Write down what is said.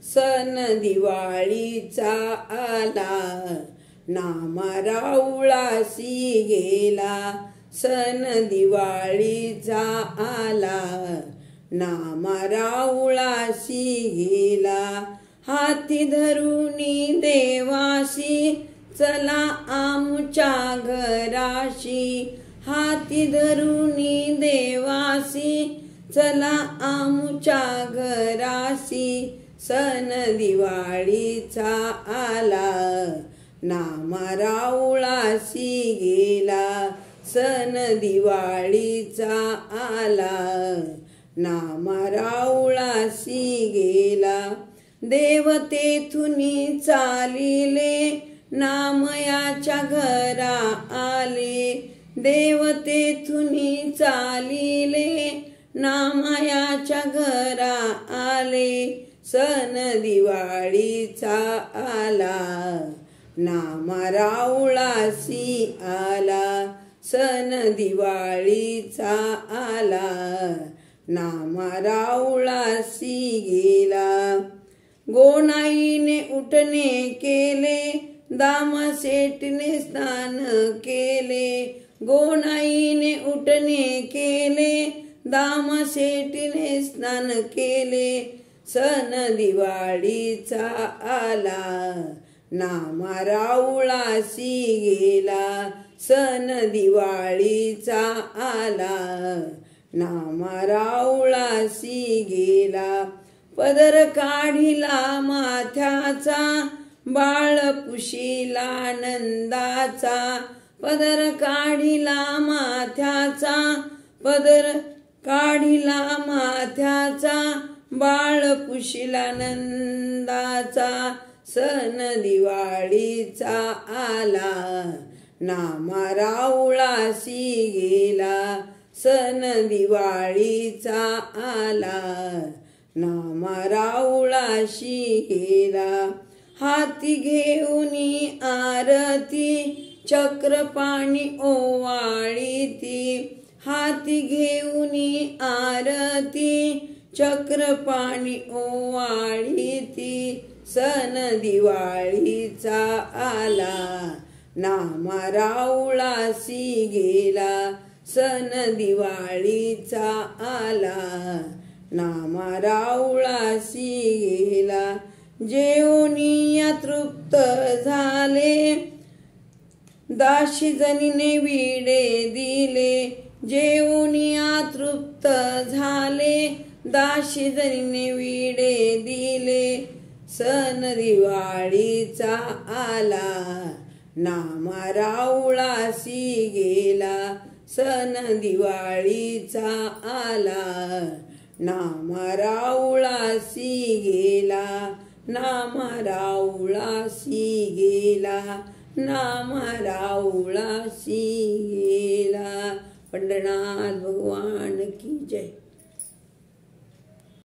सण दिवाळीचा आला, नामा राऊळासी गेला. सण दिवाळीचा आला, नामा राऊळासी गेला. हाती धरुनी देवासी, चला आमच्या घराशी. हाती धरुनी देवासी, चला आमच्या घराशी. सण दिवाळीचा आला, नामा राऊळासी गेला. सण दिवाळीचा आला, नामा राऊळासी गेला. देवतेथुनी चालिले, नामयाच्या घरा आले. देवतेथुनी चालिले, नामयाच्या घरा आले. सण दिवाळीचा आला, नामा राऊळासी आला. सण दिवाळीचा आला, नामा राऊळासी गेला. गोणाईने उठणे केले, दामासेठने स्नान केले. गोणाईने उठणे केले, दामासेठने स्नान केले. सण दिवाळीचा आला, नामा राऊळासी गेला. सण दिवाळीचा आला, नामा राऊळासी गेला. पदर काढिला माथ्याचा, बाळ पुशिला नंदाचा. पदर काढिला माथ्याचा, पदर काढिला माथ्याचा. बाळ पुशिला नंदाचा. सण दिवाळीचा आला, नामा राऊळासी गेला. सण दिवाळीचा आला, नामा राऊळासी गेला. हाती घेऊनी आरती, चक्रपाणी ओवाळीती. हाती घेऊनी आरती, चक्रपाणी ओवाळीती. सण दिवाळीचा आला, नामा राऊळासी गेला. सण दिवाळीचा आला, नामा राऊळासी गेला. जेवूनिया तृप्त झाले, दाशी जणीने विडे दिले. जेवूनिया तृप्त झाले, दाशी जणीने विडे दिले. सण दिवाळीचा आला, नामा राऊळासी गेला. सण दिवाळीचा आला, नामा राऊळासी गेला. नामा राऊळासी गेला, नामा राऊळासी गेला. पंढरनाथ भगवान की जय.